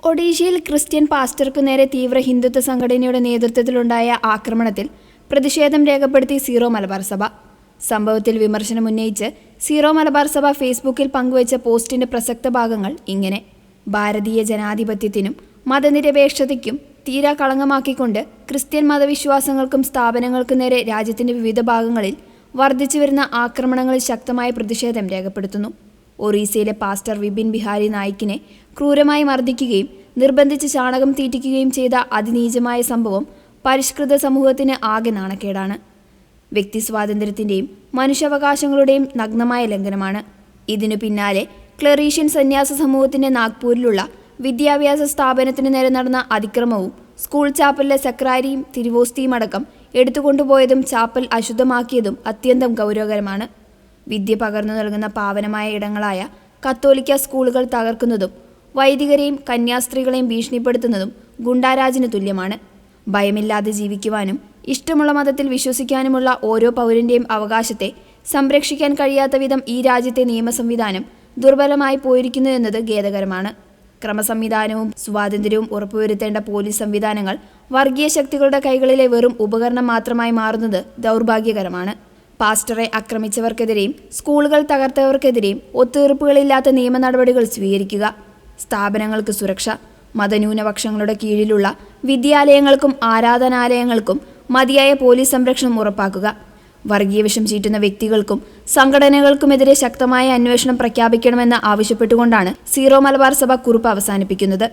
ഒഡീഷയിൽ ക്രിസ്ത്യൻ പാസ്റ്റർക്കു നേരെ തീവ്ര ഹിന്ദുത്വ സംഘടനയുടെ നേതൃത്വത്തിലുണ്ടായ ആക്രമണത്തിൽ പ്രതിഷേധം രേഖപ്പെടുത്തി സീറോ മലബാർ സഭ. സംഭവത്തിൽ വിമർശനമുന്നയിച്ച് സീറോ മലബാർ സഭ ഫേസ്ബുക്കിൽ പങ്കുവച്ച പോസ്റ്റിന്റെ പ്രസക്ത ഭാഗങ്ങൾ ഇങ്ങനെ: ഭാരതീയ ജനാധിപത്യത്തിനും മതനിരപേക്ഷതയ്ക്കും തീരാ കളങ്കമാക്കിക്കൊണ്ട് ക്രിസ്ത്യൻ മതവിശ്വാസങ്ങൾക്കും സ്ഥാപനങ്ങൾക്കും നേരെ രാജ്യത്തിന്റെ വിവിധ ഭാഗങ്ങളിൽ വർദ്ധിച്ചുവരുന്ന ആക്രമണങ്ങളിൽ ശക്തമായ പ്രതിഷേധം രേഖപ്പെടുത്തുന്നു. ഒറീസയിലെ പാസ്റ്റർ വിപിൻ ബിഹാരി നായിക്കിനെ ക്രൂരമായി മർദ്ദിക്കുകയും നിർബന്ധിച്ച് ചാണകം തീറ്റിക്കുകയും ചെയ്ത അതിനീചമായ സംഭവം പരിഷ്കൃത സമൂഹത്തിന് ആകെ നാണക്കേടാണ്. വ്യക്തി സ്വാതന്ത്ര്യത്തിൻ്റെയും മനുഷ്യാവകാശങ്ങളുടെയും നഗ്നമായ ലംഘനമാണ്. ഇതിനു പിന്നാലെ ക്ലറീഷ്യൻ സന്യാസ സമൂഹത്തിൻ്റെ നാഗ്പൂരിലുള്ള വിദ്യാഭ്യാസ സ്ഥാപനത്തിന് നേരെ നടന്ന അതിക്രമവും സ്കൂൾ ചാപ്പലിലെ സെക്രട്ടറിയും തിരുവോസ്തിയും അടക്കം എടുത്തുകൊണ്ടുപോയതും ചാപ്പൽ അശുദ്ധമാക്കിയതും അത്യന്തം ഗൗരവകരമാണ്. വിദ്യ പകർന്നു നൽകുന്ന പാവനമായ ഇടങ്ങളായ കത്തോലിക്ക സ്കൂളുകൾ തകർക്കുന്നതും വൈദികരെയും കന്യാസ്ത്രീകളെയും ഭീഷണിപ്പെടുത്തുന്നതും ഗുണ്ടാരാജിന് തുല്യമാണ്. ഭയമില്ലാതെ ജീവിക്കുവാനും ഇഷ്ടമുള്ള മതത്തിൽ വിശ്വസിക്കാനുമുള്ള ഓരോ പൗരൻ്റെയും അവകാശത്തെ സംരക്ഷിക്കാൻ കഴിയാത്ത വിധം ഈ രാജ്യത്തെ നിയമ സംവിധാനം ദുർബലമായി പോയിരിക്കുന്നു എന്നത് ഖേദകരമാണ്. ക്രമസംവിധാനവും സ്വാതന്ത്ര്യവും ഉറപ്പുവരുത്തേണ്ട പോലീസ് സംവിധാനങ്ങൾ വർഗീയ ശക്തികളുടെ കൈകളിലെ വെറും ഉപകരണം മാത്രമായി മാറുന്നത് ദൗർഭാഗ്യകരമാണ്. പാസ്റ്ററെ ആക്രമിച്ചവർക്കെതിരെയും സ്കൂളുകൾ തകർത്തവർക്കെതിരെയും ഒത്തുതീർപ്പുകളില്ലാത്ത നിയമ നടപടികൾ സ്വീകരിക്കുക. സ്ഥാപനങ്ങൾക്ക് സുരക്ഷ. മതന്യൂനപക്ഷങ്ങളുടെ കീഴിലുള്ള വിദ്യാലയങ്ങൾക്കും ആരാധനാലയങ്ങൾക്കും മതിയായ പോലീസ് സംരക്ഷണം ഉറപ്പാക്കുക. വർഗീയ വിഷം ചീറ്റുന്ന വ്യക്തികൾക്കും സംഘടനകൾക്കുമെതിരെ ശക്തമായ അന്വേഷണം പ്രഖ്യാപിക്കണമെന്ന് ആവശ്യപ്പെട്ടുകൊണ്ടാണ് സീറോ മലബാർ സഭ കുറിപ്പ് അവസാനിപ്പിക്കുന്നത്.